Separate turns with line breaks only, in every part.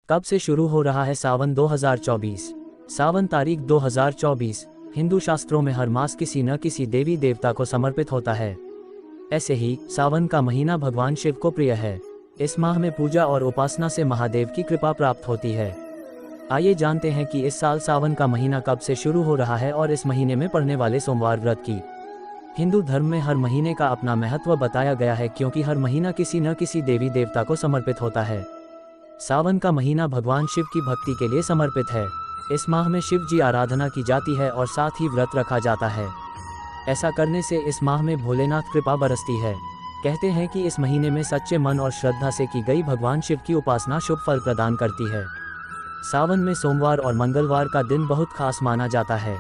कब से शुरू हो रहा है सावन 2024? सावन तारीख 2024 हिंदू शास्त्रों में हर मास किसी न किसी देवी देवता को समर्पित होता है। ऐसे ही सावन का महीना भगवान शिव को प्रिय है। इस माह में पूजा और उपासना से महादेव की कृपा प्राप्त होती है। आइए जानते हैं कि इस साल सावन का महीना कब से शुरू हो रहा है और इस महीने में पड़ने वाले सोमवार व्रत की। हिंदू धर्म में हर महीने का अपना महत्व बताया गया है, क्योंकि हर महीना किसी न किसी देवी देवता को समर्पित होता है। सावन का महीना भगवान शिव की भक्ति के लिए समर्पित है। इस माह में शिव जी आराधना की जाती है और साथ ही व्रत रखा जाता है। ऐसा करने से इस माह में भोलेनाथ कृपा बरसती है। कहते हैं कि इस महीने में सच्चे मन और श्रद्धा से की गई भगवान शिव की उपासना शुभ फल प्रदान करती है। सावन में सोमवार और मंगलवार का दिन बहुत खास माना जाता है।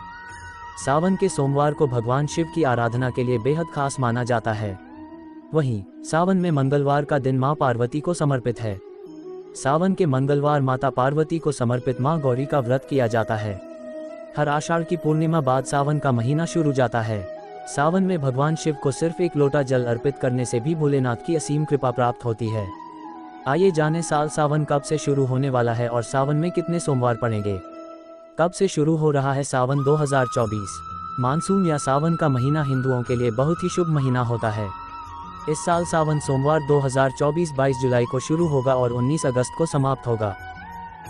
सावन के सोमवार को भगवान शिव की आराधना के लिए बेहद खास माना जाता है। वहीं सावन में मंगलवार का दिन मां पार्वती को समर्पित है। सावन के मंगलवार माता पार्वती को समर्पित मां गौरी का व्रत किया जाता है। हर आषाढ़ की पूर्णिमा बाद सावन का महीना शुरू जाता है। सावन में भगवान शिव को सिर्फ एक लोटा जल अर्पित करने से भी भोलेनाथ की असीम कृपा प्राप्त होती है। आइए जानें साल सावन कब से शुरू होने वाला है और सावन में कितने सोमवार पड़ेंगे। कब से शुरू हो रहा है सावन 2024? मानसून या सावन का महीना हिंदुओं के लिए बहुत ही शुभ महीना होता है। इस साल सावन सोमवार 2024 22 जुलाई को शुरू होगा और 19 अगस्त को समाप्त होगा।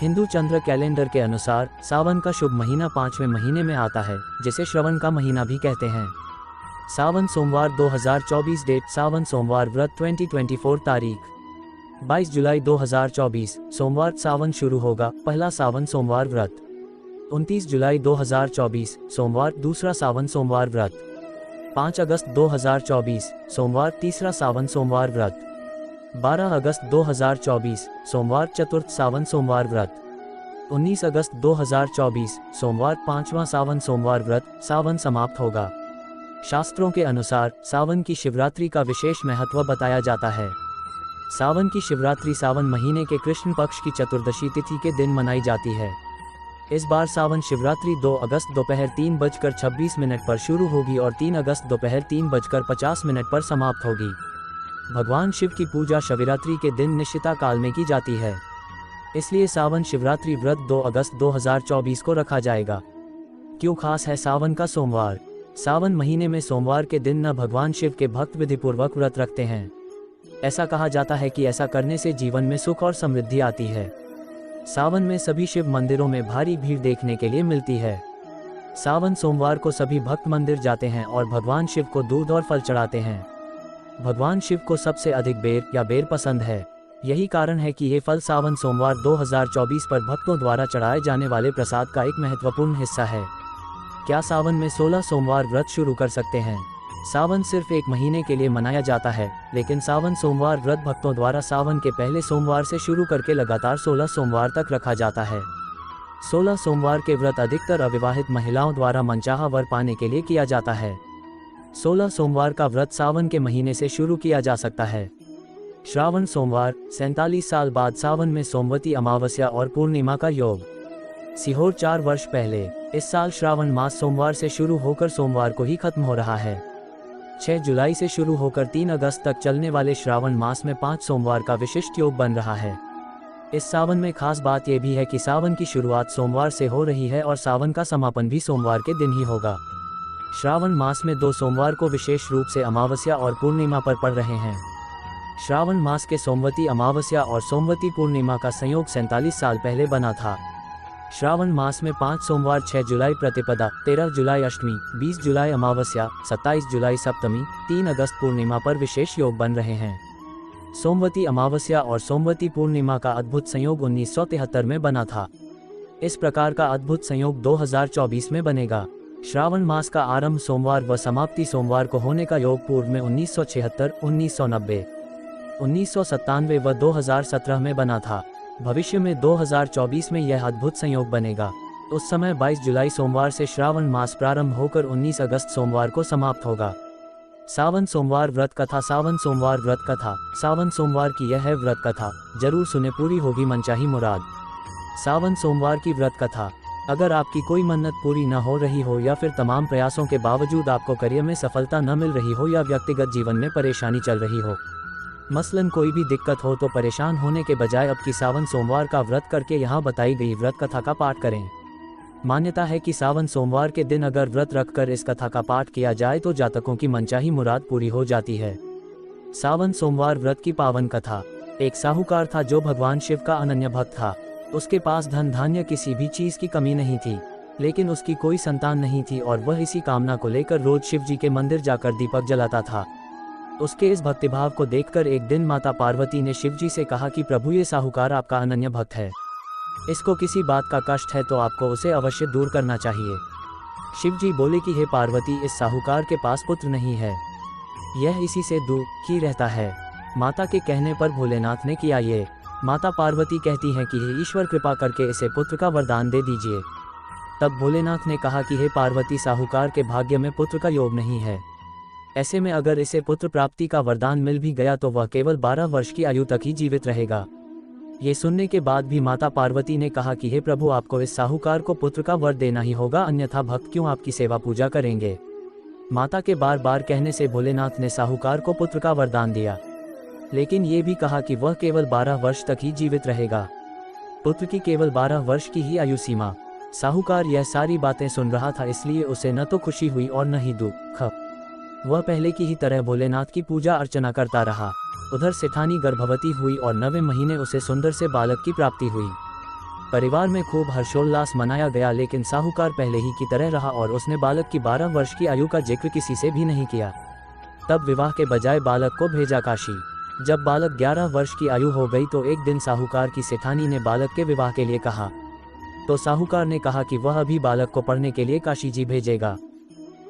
हिंदू चंद्र कैलेंडर के अनुसार सावन का शुभ महीना 5वें महीने में आता है, जिसे श्रवण का महीना भी कहते हैं। सावन सोमवार 2024 डेट सावन सोमवार व्रत 2024 तारीख 22 जुलाई 2024 सोमवार सावन शुरू होगा। पहला सावन सोमवार व्रत 29 जुलाई 2024 सोमवार दूसरा सावन सोमवार व्रत 5 अगस्त 2024 सोमवार तीसरा सावन सोमवार व्रत 12 अगस्त 2024 सोमवार चतुर्थ सावन सोमवार व्रत 19 अगस्त 2024 सोमवार पांचवा सावन सोमवार व्रत सावन समाप्त होगा। शास्त्रों के अनुसार सावन की शिवरात्रि का विशेष महत्व बताया जाता है। सावन की शिवरात्रि सावन महीने के कृष्ण पक्ष की चतुर्दशी तिथि के दिन मनाई जाती है। इस बार सावन शिवरात्रि 2 अगस्त दोपहर 3:26 पर शुरू होगी और 3 अगस्त दोपहर 3:50 पर समाप्त होगी। भगवान शिव की पूजा शिवरात्रि के दिन निश्चिता काल में की जाती है, इसलिए सावन शिवरात्रि व्रत 2 अगस्त 2024 को रखा जाएगा। क्यों खास है सावन का सोमवार? सावन महीने में सोमवार के दिन न भगवान शिव के भक्त विधिपूर्वक व्रत रखते हैं। ऐसा कहा जाता है कि ऐसा करने से जीवन में सुख और समृद्धि आती है। सावन में सभी शिव मंदिरों में भारी भीड़ देखने के लिए मिलती है। सावन सोमवार को सभी भक्त मंदिर जाते हैं और भगवान शिव को दूध और फल चढ़ाते हैं। भगवान शिव को सबसे अधिक बेर पसंद है। यही कारण है कि ये फल सावन सोमवार 2024 पर भक्तों द्वारा चढ़ाए जाने वाले प्रसाद का एक महत्वपूर्ण हिस्सा है। क्या सावन में 16 सोमवार व्रत शुरू कर सकते हैं? सावन सिर्फ एक महीने के लिए मनाया जाता है, लेकिन सावन सोमवार व्रत भक्तों द्वारा सावन के पहले सोमवार से शुरू करके लगातार 16 सोमवार तक रखा जाता है। 16 सोमवार के व्रत अधिकतर अविवाहित महिलाओं द्वारा मनचाहा वर पाने के लिए किया जाता है। 16 सोमवार का व्रत सावन के महीने से शुरू किया जा सकता है। श्रावण सोमवार 47 साल बाद सावन में सोमवती अमावस्या और पूर्णिमा का योग। सीहोर 4 वर्ष पहले। इस साल श्रावण मास सोमवार से शुरू होकर सोमवार को ही खत्म हो रहा है। 6 जुलाई से शुरू होकर 3 अगस्त तक चलने वाले श्रावण मास में 5 सोमवार का विशिष्ट योग बन रहा है। इस सावन में खास बात यह भी है कि सावन की शुरुआत सोमवार से हो रही है और सावन का समापन भी सोमवार के दिन ही होगा। श्रावण मास में 2 सोमवार को विशेष रूप से अमावस्या और पूर्णिमा पर पड़ रहे हैं। श्रावण मास के सोमवती अमावस्या और सोमवती पूर्णिमा का संयोग 47 साल पहले बना था। श्रावण मास में 5 सोमवार 6 जुलाई प्रतिपदा, 13 जुलाई अष्टमी, 20 जुलाई अमावस्या, 27 जुलाई सप्तमी, 3 अगस्त पूर्णिमा पर विशेष योग बन रहे हैं। सोमवती अमावस्या और सोमवती पूर्णिमा का अद्भुत संयोग 1973 में बना था। इस प्रकार का अद्भुत संयोग 2024 में बनेगा। श्रावण मास का आरंभ सोमवार व समाप्ति सोमवार को होने का योग पूर्व में 1976, 1990, 1997 व 2017 में बना था। भविष्य में 2024 में यह अद्भुत संयोग बनेगा। उस समय 22 जुलाई सोमवार से श्रावण मास प्रारंभ होकर 19 अगस्त सोमवार को समाप्त होगा। सावन सोमवार व्रत कथा। सावन सोमवार व्रत कथा। सावन सोमवार की यह है व्रत कथा, जरूर सुने, पूरी होगी मनचाही मुराद। सावन सोमवार की व्रत कथा। अगर आपकी कोई मन्नत पूरी न हो रही हो या फिर तमाम प्रयासों के बावजूद आपको करियर में सफलता न मिल रही हो या व्यक्तिगत जीवन में परेशानी चल रही हो, मसलन कोई भी दिक्कत हो तो परेशान होने के बजाय अब की सावन सोमवार का व्रत करके यहाँ बताई गई व्रत कथा का पाठ करें। मान्यता है कि सावन सोमवार के दिन अगर व्रत रखकर इस कथा का पाठ किया जाए तो जातकों की मनचाही मुराद पूरी हो जाती है। सावन सोमवार व्रत की पावन कथा। एक साहूकार था जो भगवान शिव का अनन्य भक्त था। उसके पास धन धान्य किसी भी चीज की कमी नहीं थी, लेकिन उसकी कोई संतान नहीं थी और वह इसी कामना को लेकर रोज शिव जी के मंदिर जाकर दीपक जलाता था। उसके इस भक्तिभाव को देखकर एक दिन माता पार्वती ने शिव जी से कहा कि प्रभु, ये साहूकार आपका अनन्य भक्त है, इसको किसी बात का कष्ट है तो आपको उसे अवश्य दूर करना चाहिए। शिव जी बोले कि हे पार्वती, इस साहूकार के पास पुत्र नहीं है, यह इसी से दुखी रहता है। माता के कहने पर भोलेनाथ ने किया ये। माता पार्वती कहती हैं कि हे ईश्वर, कृपा करके इसे पुत्र का वरदान दे दीजिए। तब भोलेनाथ ने कहा कि हे पार्वती, साहूकार के भाग्य में पुत्र का योग नहीं है, ऐसे में अगर इसे पुत्र प्राप्ति का वरदान मिल भी गया तो वह केवल 12 वर्ष की आयु तक ही जीवित रहेगा। ये सुनने के बाद भी माता पार्वती ने कहा कि हे प्रभु, आपको इस साहूकार को पुत्र का वर देना ही होगा, अन्यथा भक्त क्यों आपकी सेवा पूजा करेंगे। माता के बार बार कहने से भोलेनाथ ने साहूकार को पुत्र का वरदान दिया, लेकिन ये भी कहा कि वह केवल 12 वर्ष तक ही जीवित रहेगा। पुत्र की केवल 12 वर्ष की ही आयु सीमा। साहूकार यह सारी बातें सुन रहा था, इसलिए उसे न तो खुशी हुई और न ही दुख। वह पहले की ही तरह भोलेनाथ की पूजा अर्चना करता रहा। उधर सेठानी गर्भवती हुई और 9वें महीने उसे सुंदर से बालक की प्राप्ति हुई। परिवार में खूब हर्षोल्लास मनाया गया, लेकिन साहूकार पहले ही की तरह रहा और उसने बालक की 12 वर्ष की आयु का जिक्र किसी से भी नहीं किया। तब विवाह के बजाय बालक को भेजा काशी। जब बालक 11 वर्ष की आयु हो गई तो एक दिन साहूकार की सेठानी ने बालक के विवाह के लिए कहा, तो साहूकार ने कहा कि वह अभी बालक को पढ़ने के लिए काशी जी भेजेगा।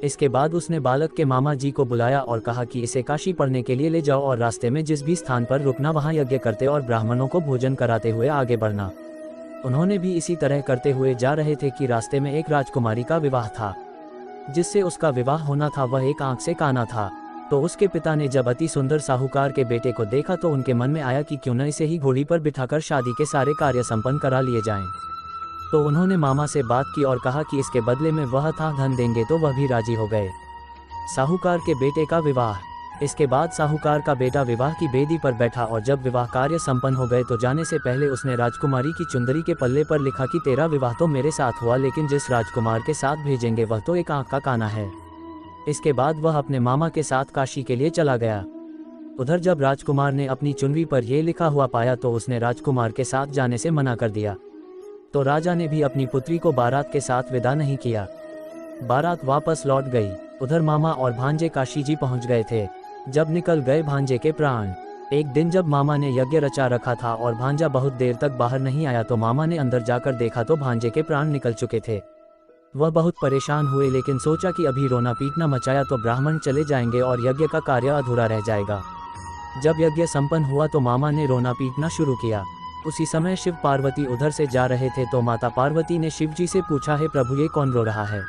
इसके बाद उसने बालक के मामा जी को बुलाया और कहा कि इसे काशी पढ़ने के लिए ले जाओ और रास्ते में जिस भी स्थान पर रुकना वहां यज्ञ करते और ब्राह्मणों को भोजन कराते हुए आगे बढ़ना। उन्होंने भी इसी तरह करते हुए जा रहे थे कि रास्ते में एक राजकुमारी का विवाह था, जिससे उसका विवाह होना था। वह एक आंख से काना था। तो उसके पिता ने जब अति सुंदर साहूकार के बेटे को देखा तो उनके मन में आया कि क्यों न इसे ही घोड़ी पर बिठाकर शादी के सारे कार्य संपन्न करा लिए जाएं। तो उन्होंने मामा से बात की और कहा कि इसके बदले में वह था धन देंगे, तो वह भी राजी हो गए। साहूकार के बेटे का विवाह। इसके बाद साहूकार का बेटा विवाह की बेदी पर बैठा और जब विवाह कार्य संपन्न हो गए तो जाने से पहले उसने राजकुमारी की चुंदरी के पल्ले पर लिखा कि तेरा विवाह तो मेरे साथ हुआ, लेकिन जिस राजकुमार के साथ भेजेंगे वह तो एक आंख का काना है। इसके बाद वह अपने मामा के साथ काशी के लिए चला गया। उधर जब राजकुमार ने अपनी चुनरी पर यह लिखा हुआ पाया तो उसने राजकुमार के साथ जाने से मना कर दिया। तो राजा ने भी अपनी पुत्री को बारात के साथ विदा नहीं किया। बारात वापस लौट गई। उधर मामा और भांजे काशी जी पहुंच गए थे। जब निकल गए भांजे के प्राण। एक दिन जब मामा ने यज्ञ रचा रखा था और भांजा बहुत देर तक बाहर नहीं आया तो मामा ने अंदर जाकर देखा तो भांजे के प्राण निकल चुके थे। वह बहुत परेशान हुए, लेकिन सोचा कि अभी रोना पीटना मचाया तो ब्राह्मण चले जाएंगे और यज्ञ का कार्य अधूरा रह जाएगा। जब यज्ञ संपन्न हुआ तो मामा ने रोना पीटना शुरू किया। उसी समय शिव पार्वती उधर से जा रहे थे तो माता पार्वती ने शिव जी से पूछा, है प्रभु, ये कौन रो रहा है।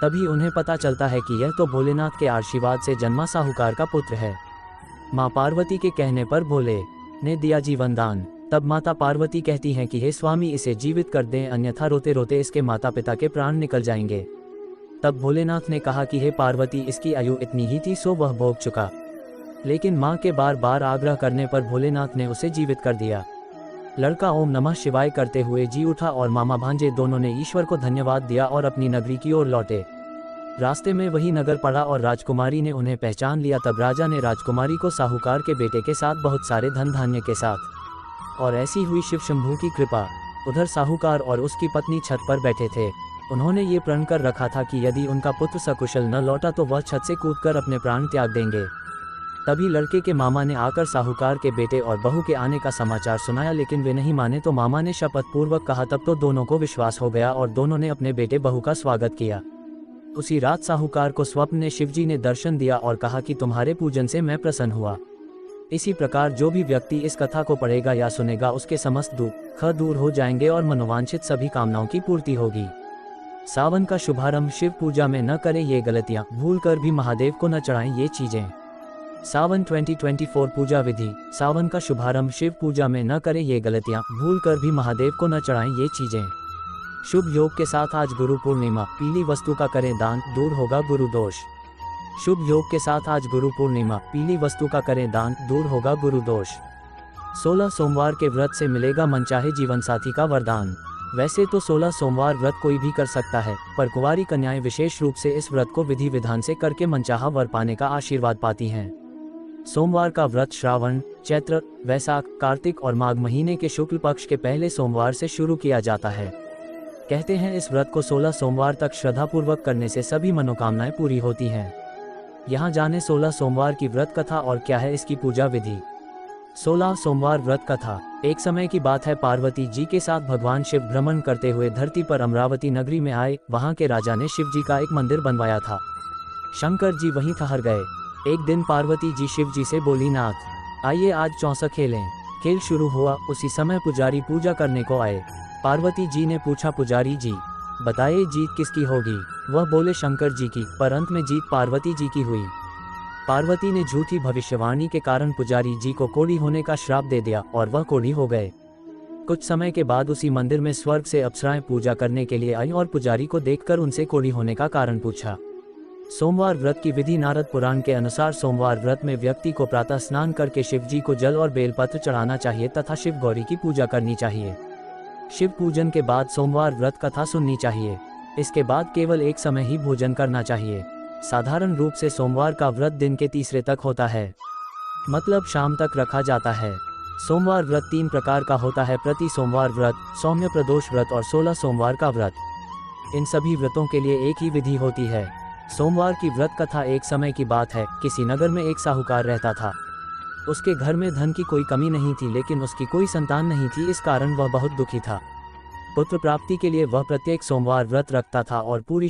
तभी उन्हें पता चलता है कि यह तो भोलेनाथ के आशीर्वाद से जन्मा साहूकार का पुत्र है। माँ पार्वती के कहने पर भोले ने दिया जीवन दान। तब माता पार्वती कहती हैं कि हे स्वामी, इसे जीवित कर दें, अन्यथा रोते रोते इसके माता पिता के प्राण निकल जाएंगे। तब भोलेनाथ ने कहा कि हे पार्वती, इसकी आयु इतनी ही थी सो वह भोग चुका। लेकिन माँ के बार बार आग्रह करने पर भोलेनाथ ने उसे जीवित कर दिया। लड़का ओम नमः शिवाय करते हुए जी उठा और मामा भांजे दोनों ने ईश्वर को धन्यवाद दिया और अपनी नगरी की ओर लौटे। रास्ते में वही नगर पड़ा और राजकुमारी ने उन्हें पहचान लिया। तब राजा ने राजकुमारी को साहूकार के बेटे के साथ बहुत सारे धन धान्य के साथ, और ऐसी हुई शिव शंभू की कृपा। उधर साहूकार और उसकी पत्नी छत पर बैठे थे। उन्होंने ये प्रण कर रखा था कि यदि उनका पुत्र सकुशल न लौटा तो वह छत से कूदकर अपने प्राण त्याग देंगे। तभी लड़के के मामा ने आकर साहूकार के बेटे और बहू के आने का समाचार सुनाया, लेकिन वे नहीं माने तो मामा ने शपथ पूर्वक कहा। तब तो दोनों को विश्वास हो गया और दोनों ने अपने बेटे बहू का स्वागत किया। उसी रात साहूकार को स्वप्न में शिवजी ने दर्शन दिया और कहा कि तुम्हारे पूजन से मैं प्रसन्न हुआ। इसी प्रकार जो भी व्यक्ति इस कथा को पढ़ेगा या सुनेगा उसके समस्त दुख दूर हो जाएंगे और मनोवांछित सभी कामनाओं की पूर्ति होगी। सावन का शुभारंभ शिव पूजा में न करें ये गलतियां, भूल कर भी महादेव को न चढ़ाएं ये चीजें। सावन 2024 पूजा विधि। सावन का शुभारंभ शिव पूजा में न करें ये गलतियां, भूल कर भी महादेव को न चढ़ाएं ये चीजें। शुभ योग के साथ आज गुरु पूर्णिमा। पीली वस्तु का करें दान, दूर होगा गुरु दोष। शुभ योग के साथ आज गुरु पूर्णिमा, पीली वस्तु का करें दान, दूर होगा गुरु दोष। 16 सोमवार के व्रत से मिलेगा मनचाहे जीवन साथी का वरदान। वैसे तो 16 सोमवार व्रत कोई भी कर सकता है, पर कुंवारी कन्याएं विशेष रूप से इस व्रत को विधि विधान से करके मनचाहा वर पाने का आशीर्वाद पाती हैं। सोमवार का व्रत श्रावण, चैत्र, वैशाख, कार्तिक और माघ महीने के शुक्ल पक्ष के पहले सोमवार से शुरू किया जाता है। कहते हैं इस व्रत को 16 सोमवार तक श्रद्धापूर्वक करने से सभी मनोकामनाएं पूरी होती हैं। यहाँ जाने 16 सोमवार की व्रत कथा और क्या है इसकी पूजा विधि। 16 सोमवार व्रत कथा। एक समय की बात है, पार्वती जी के साथ भगवान शिव भ्रमण करते हुए धरती पर अमरावती नगरी में आए। वहाँ के राजा ने शिव जी का एक मंदिर बनवाया था। शंकर जी वहीं ठहर गए। एक दिन पार्वती जी शिव जी से बोली, नाथ आइए आज चौसा खेलें। खेल शुरू हुआ। उसी समय पुजारी पूजा करने को आए। पार्वती जी ने पूछा, पुजारी जी बताइए जीत किसकी होगी। वह बोले, शंकर जी की। पर अंत में जीत पार्वती जी की हुई। पार्वती ने झूठी भविष्यवाणी के कारण पुजारी जी को कोढ़ी होने का श्राप दे दिया और वह कोढ़ी हो गए। कुछ समय के बाद उसी मंदिर में स्वर्ग से अप्सराएं पूजा करने के लिए आई और पुजारी को देखकर उनसे कोढ़ी होने का कारण पूछा। सोमवार व्रत की विधि। नारद पुराण के अनुसार सोमवार व्रत में व्यक्ति को प्रातः स्नान करके शिव जी को जल और बेलपत्र चढ़ाना चाहिए तथा शिव गौरी की पूजा करनी चाहिए। शिव पूजन के बाद सोमवार व्रत कथा सुननी चाहिए। इसके बाद केवल एक समय ही भोजन करना चाहिए। साधारण रूप से सोमवार का व्रत दिन के तीसरे तक होता है, मतलब शाम तक रखा जाता है। सोमवार व्रत 3 प्रकार का होता है, प्रति सोमवार व्रत, सौम्य प्रदोष व्रत और 16 सोमवार का व्रत। इन सभी व्रतों के लिए एक ही विधि होती है। सोमवार की व्रत कथा। एक समय की बात है, किसी नगर में एक साहूकार रहता था। उसके घर में धन की कोई कमी नहीं थी, लेकिन उसकी कोई संतान नहीं थी। इस कारण वह बहुत दुखी था। पुत्र प्राप्ति के लिए वह प्रत्येक सोमवार व्रत रखता था और पूरी